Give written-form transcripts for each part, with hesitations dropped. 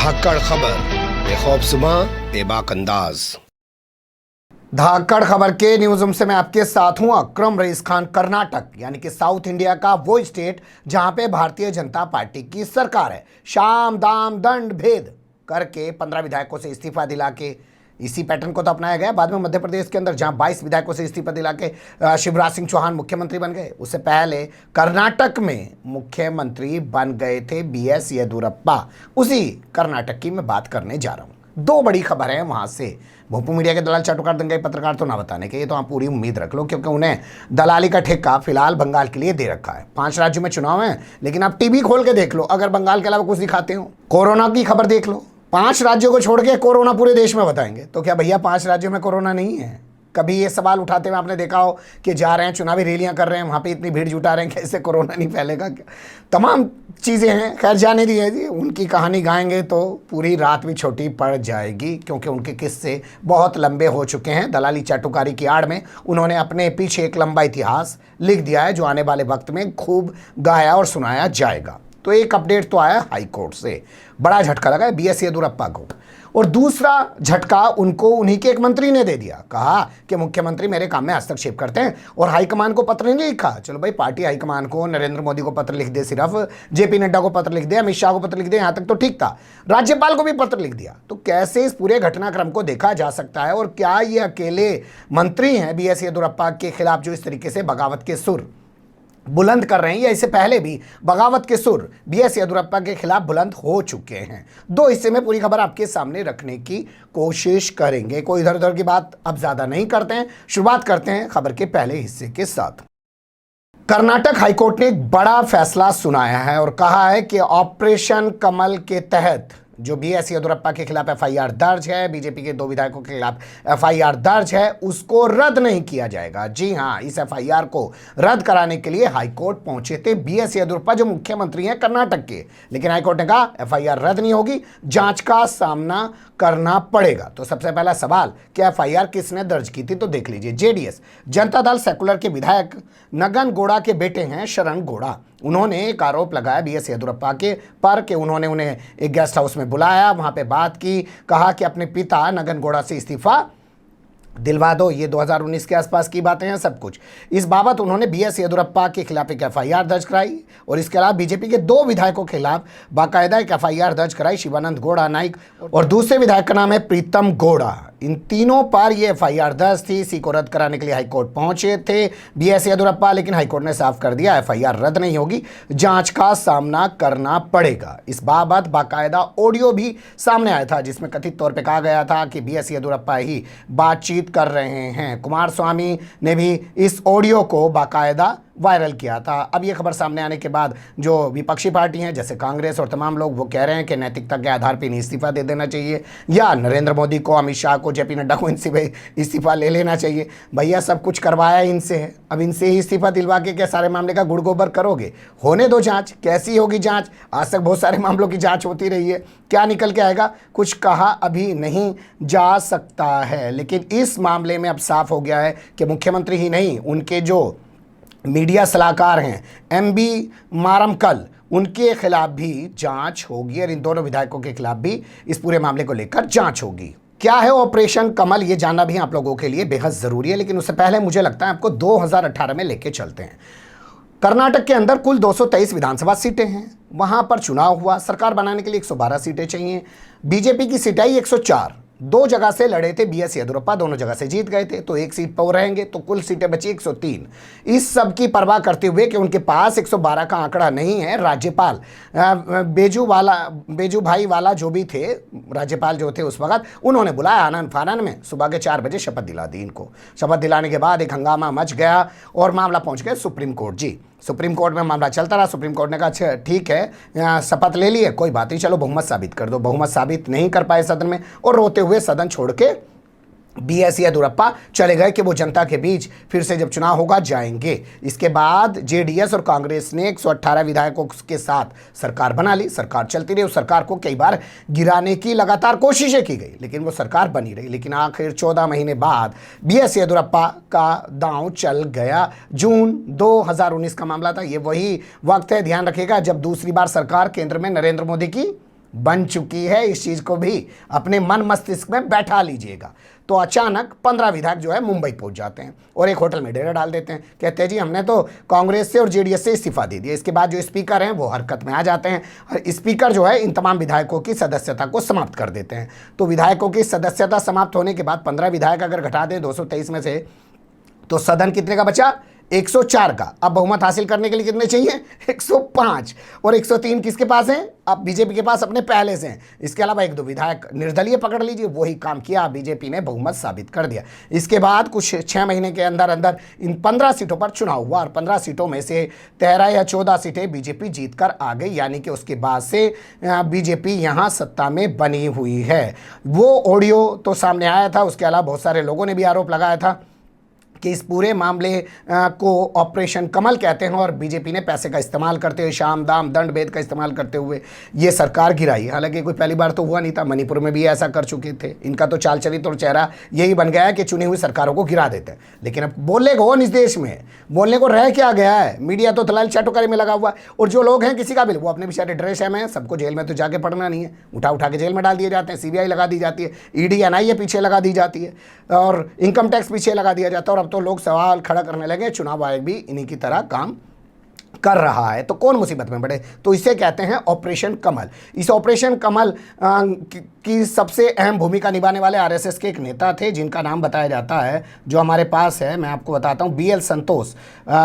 धाकड़ खबर बेखौफ सुबह बेबाक अंदाज। धाकड़ खबर के न्यूज रूम से मैं आपके साथ हूं अकरम रईस खान। कर्नाटक यानी कि साउथ इंडिया का वो स्टेट जहां पे भारतीय जनता पार्टी की सरकार है, शाम दाम दंड भेद करके 15 विधायकों से इस्तीफा दिला के इसी पैटर्न को तो अपनाया गया। बाद में मध्य प्रदेश के अंदर जहां 22 विधायकों से इस्तीफा दिला के शिवराज सिंह चौहान मुख्यमंत्री बन गए, उससे पहले कर्नाटक में मुख्यमंत्री बन गए थे BS येदियुरप्पा। उसी कर्नाटक की मैं बात करने जा रहा हूं। दो बड़ी खबर है वहां से। भोपू मीडिया के दलाल चाटुकार दंगाई पत्रकार तो ना बताने के, ये तो आप पूरी उम्मीद रख लो, क्योंकि उन्हें दलाली का ठेका फिलहाल बंगाल के लिए दे रखा है। 5 राज्यों में चुनाव है, लेकिन आप टीवी खोल के देख लो, अगर बंगाल के अलावा कुछ दिखाते हो, कोरोना की खबर देख लो, 5 राज्यों को छोड़ के कोरोना पूरे देश में बताएंगे। तो क्या भैया 5 राज्यों में कोरोना नहीं है? कभी ये सवाल उठाते हुए आपने देखा हो कि जा रहे हैं चुनावी रैलियां कर रहे हैं, वहां पे इतनी भीड़ जुटा रहे हैं, कैसे कोरोना नहीं फैलेगा? क्या तमाम चीज़ें हैं। खैर जाने दी है जी, उनकी कहानी गाएंगे तो पूरी रात भी छोटी पड़ जाएगी, क्योंकि उनके किस्से बहुत लंबे हो चुके हैं। दलाली चाटुकारी की आड़ में उन्होंने अपने पीछे एक लंबा इतिहास लिख दिया है, जो आने वाले वक्त में खूब गाया और सुनाया जाएगा। तो एक अपडेट तो आया हाई कोर्ट से, बड़ा झटका लगा है BS येदियुरप्पा को, और दूसरा झटका उनको उन्हीं के एक मंत्री ने दे दिया। कहा कि मुख्यमंत्री मेरे काम में हस्तक्षेप करते हैं और हाईकमान को पत्र नहीं लिखा। चलो भाई, पार्टी हाईकमान को, नरेंद्र मोदी को पत्र लिख दे, सिर्फ JP नड्डा को पत्र लिख दे, अमित शाह को पत्र लिख दे, यहां तक तो ठीक था, राज्यपाल को भी पत्र लिख दिया। तो कैसे इस पूरे घटनाक्रम को देखा जा सकता है? और क्या ये अकेले मंत्री हैं BS येदियुरप्पा के खिलाफ जो इस तरीके से बगावत के सुर बुलंद कर रहे हैं, या इससे पहले भी बगावत के सुर BS येदियुरप्पा के खिलाफ बुलंद हो चुके हैं? दो हिस्से में पूरी खबर आपके सामने रखने की कोशिश करेंगे। कोई इधर उधर की बात अब ज्यादा नहीं करते हैं, शुरुआत करते हैं खबर के पहले हिस्से के साथ। कर्नाटक हाईकोर्ट ने एक बड़ा फैसला सुनाया है और कहा है कि ऑपरेशन कमल के तहत जो BS येदियुरप्पा के खिलाफ FIR दर्ज है, बीजेपी के 2 विधायकों के खिलाफ FIR दर्ज है, उसको रद्द नहीं किया जाएगा। जी हां, इस FIR को रद्द कराने के लिए हाईकोर्ट पहुंचे थे BS येदियुरप्पा, जो मुख्यमंत्री हैं कर्नाटक के। लेकिन हाईकोर्ट ने कहा FIR रद्द नहीं होगी, जांच का सामना करना पड़ेगा। तो सबसे पहला सवाल कि FIR किसने दर्ज की थी, तो देख लीजिए। JDS जनता दल सेकुलर के विधायक नगन गौड़ा के बेटे हैं शरण गौड़ा। उन्होंने एक आरोप लगाया BS येदियुरप्पा के पर कि उन्होंने उन्हें एक गेस्ट हाउस में बुलाया, वहां पे बात की, कहा कि अपने पिता नगन गौड़ा से इस्तीफा दिलवा दो। ये 2019 के आसपास की बातें हैं सब कुछ। इस बाबत उन्होंने BS येदियुरप्पा के खिलाफ एक FIR दर्ज कराई, और इसके अलावा बीजेपी के 2 विधायकों के खिलाफ बाकायदा एक FIR दर्ज कराई, शिवानंद गौड़ा नाइक, और दूसरे विधायक का नाम है प्रीतम गौड़ा। इन तीनों पर यह FIR दर्ज थी। इसी को रद्द कराने के लिए हाईकोर्ट पहुंचे थे BS येदियुरप्पा, लेकिन हाईकोर्ट ने साफ कर दिया FIR रद्द नहीं होगी, जांच का सामना करना पड़ेगा। इस बाबत बाकायदा ऑडियो भी सामने आया था, जिसमें कथित तौर पर कहा गया था कि BS येदियुरप्पा ही बातचीत कर रहे हैं। कुमारस्वामी ने भी इस ऑडियो को बाकायदा वायरल किया था। अब ये खबर सामने आने के बाद जो विपक्षी पार्टी हैं, जैसे कांग्रेस और तमाम लोग, वो कह रहे हैं कि नैतिकता के आधार पर इस्तीफा दे देना चाहिए, या नरेंद्र मोदी को, अमित शाह को, JP नड्डा को इनसे इस्तीफा ले लेना चाहिए। भैया सब कुछ करवाया इनसे है, अब इनसे ही इस्तीफा दिलवा के क्या सारे मामले का गुड़ गोबर करोगे? होने दो जांच, कैसी होगी जांच? आज तक बहुत सारे मामलों की जांच होती रही है, क्या निकल के आएगा कुछ कहा अभी नहीं जा सकता है। लेकिन इस मामले में अब साफ हो गया है कि मुख्यमंत्री ही नहीं, उनके जो मीडिया सलाहकार हैं MB मारमकल, उनके खिलाफ भी जांच होगी, और इन दोनों विधायकों के खिलाफ भी इस पूरे मामले को लेकर जांच होगी। क्या है ऑपरेशन कमल, ये जानना भी आप लोगों के लिए बेहद जरूरी है। लेकिन उससे पहले मुझे लगता है आपको 2018 में लेके चलते हैं। कर्नाटक के अंदर कुल 223 विधानसभा सीटें हैं, वहां पर चुनाव हुआ। सरकार बनाने के लिए 112 सीटें चाहिए। बीजेपी की सीटें आई 104। 2 जगह से लड़े थे BS येदियुरप्पा, दोनों जगह से जीत गए थे, तो 1 सीट पर वो रहेंगे, तो कुल सीटें बची 103। इस सब की परवाह करते हुए कि उनके पास 112 का आंकड़ा नहीं है, राज्यपाल बेजू भाई वाला जो भी थे, राज्यपाल जो थे उस वक्त, उन्होंने बुलाया आनंद फानन में, सुबह के 4 बजे शपथ दिला दी इनको। शपथ दिलाने के बाद एक हंगामा मच गया और मामला पहुंच गया सुप्रीम कोर्ट। जी, सुप्रीम कोर्ट में मामला चलता रहा। सुप्रीम कोर्ट ने कहा अच्छा ठीक है, शपथ ले लिए, कोई बात नहीं, चलो बहुमत साबित कर दो। बहुमत साबित नहीं कर पाए सदन में, और रोते हुए सदन छोड़ के BS येदियुरप्पा चले गए कि वो जनता के बीच फिर से जब चुनाव होगा जाएंगे। इसके बाद JDS और कांग्रेस ने 118 विधायकों के साथ सरकार बना ली। सरकार चलती रही। उस सरकार को कई बार गिराने की लगातार कोशिशें की गई, लेकिन वो सरकार बनी रही। लेकिन आखिर 14 महीने बाद BS येदियुरप्पा का दांव चल गया। जून 2019 का मामला था। ये वही वक्त है, ध्यान रखिएगा, जब दूसरी बार सरकार केंद्र में नरेंद्र मोदी की बन चुकी है। इस चीज को भी अपने मन मस्तिष्क में बैठा लीजिएगा। तो अचानक 15 विधायक जो है मुंबई पहुंच जाते हैं और एक होटल में डेरा डाल देते हैं। कहते हैं जी हमने तो कांग्रेस से और जेडीएस से इस्तीफा दे दिया। इसके बाद जो स्पीकर हैं वो हरकत में आ जाते हैं और स्पीकर जो है इन तमाम विधायकों की सदस्यता को समाप्त कर देते हैं। तो विधायकों की सदस्यता समाप्त होने के बाद 15 विधायक अगर घटा दें 223 में से, तो सदन कितने का बचा? 104 का। अब बहुमत हासिल करने के लिए कितने चाहिए? 105। और 103 किसके पास हैं? अब बीजेपी के पास अपने पहले से हैं। इसके अलावा एक दो विधायक निर्दलीय पकड़ लीजिए, वही काम किया, बीजेपी ने बहुमत साबित कर दिया। इसके बाद कुछ 6 महीने के अंदर अंदर इन 15 सीटों पर चुनाव हुआ और 15 सीटों में से 13 या 14 सीटें बीजेपी जीत कर आ गई। यानी कि उसके बाद से बीजेपी यहाँ सत्ता में बनी हुई है। वो ऑडियो तो सामने आया था। उसके अलावा बहुत सारे लोगों ने भी आरोप लगाया था कि इस पूरे मामले को ऑपरेशन कमल कहते हैं और बीजेपी ने पैसे का इस्तेमाल करते हुए, शाम दाम दंड भेद का इस्तेमाल करते हुए ये सरकार गिराई। हालांकि कोई पहली बार तो हुआ नहीं था, मणिपुर में भी ऐसा कर चुके थे। इनका तो चाल चलित और चेहरा यही बन गया है कि चुनी हुई सरकारों को गिरा देते हैं। लेकिन अब बोलने को इस देश में बोलने को रह क्या गया है? मीडिया तो दलाल चाटुकारी में लगा हुआ है और जो लोग हैं किसी का भी वो अपने बेचारे ड्रेस में, सबको जेल में तो जाके पड़ना नहीं है, उठा उठा के जेल में डाल दिए जाते हैं। सीबीआई लगा दी जाती है, ईडी एनआईए पीछे लगा दी जाती है और इनकम टैक्स पीछे लगा दिया जाता है। और अब तो लोग सवाल खड़ा करने लगे, चुनाव आयोग भी इन्हीं की तरह काम कर रहा है। तो कौन मुसीबत में पड़े? तो इसे कहते हैं ऑपरेशन कमल। इस ऑपरेशन कमल की सबसे अहम भूमिका निभाने वाले आरएसएस के एक नेता थे जिनका नाम बताया जाता है, जो हमारे पास है, मैं आपको बताता हूँ, बीएल संतोष,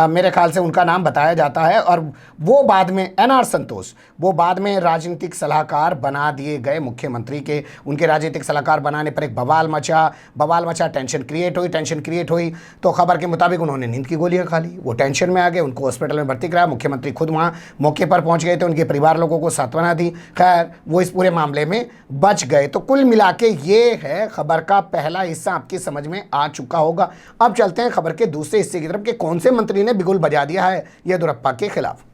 मेरे ख्याल से उनका नाम बताया जाता है। और वो बाद में एनआर संतोष, वो बाद में राजनीतिक सलाहकार बना दिए गए मुख्यमंत्री के। उनके राजनीतिक सलाहकार बनाने पर एक बवाल मचा, टेंशन क्रिएट हुई तो खबर के मुताबिक उन्होंने नींद की गोलियां खा ली। वो टेंशन में आ गए, उनको हॉस्पिटल में भर्ती कराया। मुख्यमंत्री खुद वहाँ मौके पर पहुँच गए थे, उनके परिवार लोगों को सांत्वना दी। खैर वो इस पूरे मामले में बच गए। तो कुल मिला के ये है खबर का पहला हिस्सा, आपकी समझ में आ चुका होगा। अब चलते हैं खबर के दूसरे हिस्से की तरफ कि कौन से मंत्री ने बिगुल बजा दिया है येदियुरप्पा के खिलाफ।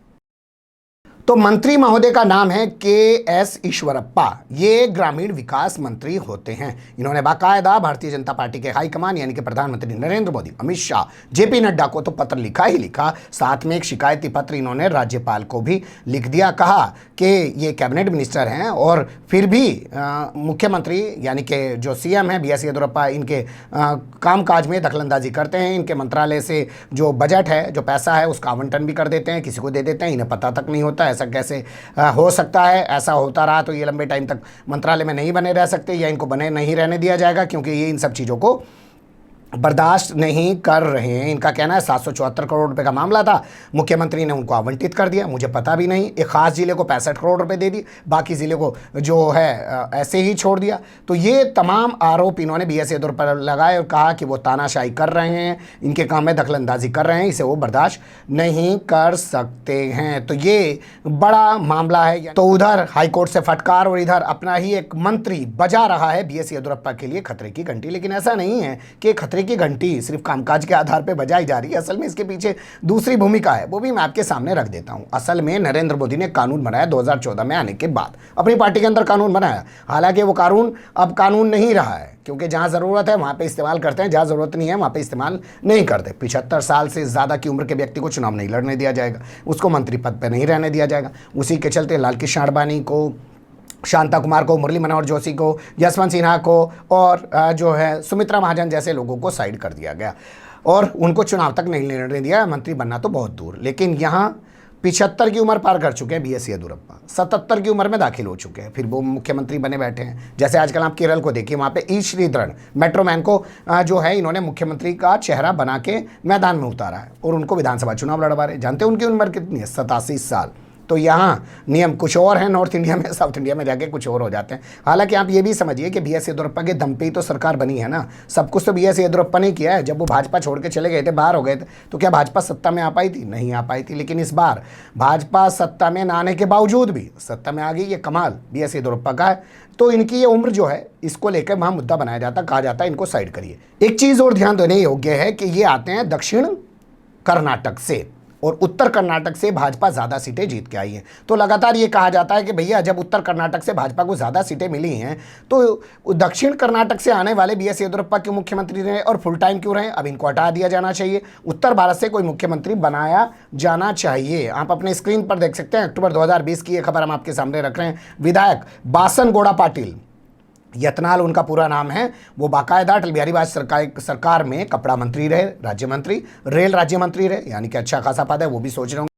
तो मंत्री महोदय का नाम है के.एस. ईश्वरप्पा। ये ग्रामीण विकास मंत्री होते हैं। इन्होंने बाकायदा भारतीय जनता पार्टी के हाईकमान यानी कि प्रधानमंत्री नरेंद्र मोदी, अमित शाह, जेपी नड्डा को तो पत्र लिखा ही लिखा, साथ में एक शिकायती पत्र इन्होंने राज्यपाल को भी लिख दिया। कहा कि ये कैबिनेट मिनिस्टर हैं और फिर भी मुख्यमंत्री यानी कि जो सीएम है बी.एस. येदियुरप्पा, इनके कामकाज में दखलंदाजी करते हैं। इनके मंत्रालय से जो बजट है, जो पैसा है, उसका आवंटन भी कर देते हैं, किसी को दे देते हैं, इन्हें पता तक नहीं होता। ऐसा कैसे हो सकता है? ऐसा होता रहा तो ये लंबे टाइम तक मंत्रालय में नहीं बने रह सकते या इनको बने नहीं रहने दिया जाएगा, क्योंकि ये इन सब चीज़ों को बर्दाश्त नहीं कर रहे हैं। इनका कहना है 774 करोड़ रुपए का मामला था, मुख्यमंत्री ने उनको आवंटित कर दिया, मुझे पता भी नहीं। एक खास जिले को 65 करोड़ रुपए दे दिए, बाकी जिले को जो है ऐसे ही छोड़ दिया। तो ये तमाम आरोप इन्होंने बी.एस. येदियुरप्पा पर लगाए और कहा कि वो तानाशाही कर रहे हैं, इनके काम में दखलंदाजी कर रहे हैं, इसे वो बर्दाश्त नहीं कर सकते हैं। तो ये बड़ा मामला है। तो उधर हाईकोर्ट से फटकार और इधर अपना ही एक मंत्री बजा रहा है बी.एस. येदियुरप्पा के लिए खतरे की घंटी। लेकिन ऐसा नहीं है कि खतरे की घंटी सिर्फ कामकाज के आधार पर बजाई जा रही है। असल में इसके पीछे दूसरी भूमिका है, वो भी मैं आपके सामने रख देता हूं। असल में नरेंद्र मोदी ने कानून बनाया 2014 में आने के बाद, अपनी पार्टी के अंदर कानून बनाया। हालांकि वो कानून अब कानून नहीं रहा है, क्योंकि जहां जरूरत है वहां पे इस्तेमाल करते हैं, जहां जरूरत नहीं है वहां पे इस्तेमाल नहीं करते। 75 साल से ज्यादा की उम्र के व्यक्ति को चुनाव नहीं लड़ने दिया जाएगा, उसको मंत्री पद पर नहीं रहने दिया जाएगा। उसी के चलते लाल कृष्ण आडवाणी को, शांता कुमार को, मुरली मनोहर जोशी को, यशवंत सिन्हा को और जो है सुमित्रा महाजन जैसे लोगों को साइड कर दिया गया और उनको चुनाव तक नहीं लड़ने दिया। मंत्री बनना तो बहुत दूर। लेकिन यहाँ 75 की उम्र पार कर चुके हैं बी.एस. येदियुरप्पा, 77 की उम्र में दाखिल हो चुके हैं, फिर वो मुख्यमंत्री बने बैठे हैं। जैसे आजकल आप केरल को देखिए, वहाँ पे ई श्रीधरन मेट्रोमैन को जो है इन्होंने मुख्यमंत्री का चेहरा बना के मैदान में उतारा है और उनको विधानसभा चुनाव लड़वा रहे। जानते हैं उनकी उम्र कितनी है? 87 साल। तो यहाँ नियम कुछ और हैं नॉर्थ इंडिया में, साउथ इंडिया में जाके कुछ और हो जाते हैं। हालांकि आप ये भी समझिए कि बी.एस. येदियुरप्पा के दम पे ही तो सरकार बनी है ना। सब कुछ तो बी.एस. येदियुरप्पा ने किया है। जब वो भाजपा छोड़ के चले गए थे, बाहर हो गए थे, तो क्या भाजपा सत्ता में आ पाई थी? नहीं आ पाई थी। लेकिन इस बार भाजपा सत्ता में न आने के बावजूद भी सत्ता में आ गई। ये कमाल बी.एस. येदियुरप्पा का है। तो इनकी ये उम्र जो है, इसको लेकर वहाँ मुद्दा बनाया जाता, कहा जाता है इनको साइड करिए। एक चीज़ और ध्यान देने योग्य है कि ये आते हैं दक्षिण कर्नाटक से और उत्तर कर्नाटक से भाजपा ज़्यादा सीटें जीत के आई है। तो लगातार ये कहा जाता है कि भैया जब उत्तर कर्नाटक से भाजपा को ज़्यादा सीटें मिली हैं तो दक्षिण कर्नाटक से आने वाले बीएस येदियुरप्पा क्यों मुख्यमंत्री रहे और फुल टाइम क्यों रहे? अब इनको हटा दिया जाना चाहिए, उत्तर भारत से कोई मुख्यमंत्री बनाया जाना चाहिए। आप अपने स्क्रीन पर देख सकते हैं, अक्टूबर 2020 की ये खबर हम आपके सामने रख रहे हैं। विधायक बासनगौड़ा पाटिल, यतनाल उनका पूरा नाम है, वो बाकायदा अटल बिहारी वाजपेयी सरकार में कपड़ा मंत्री रहे, राज्य मंत्री, रेल राज्य मंत्री रहे, यानी कि अच्छा खासा पद है, वो भी सोच रहे होंगे।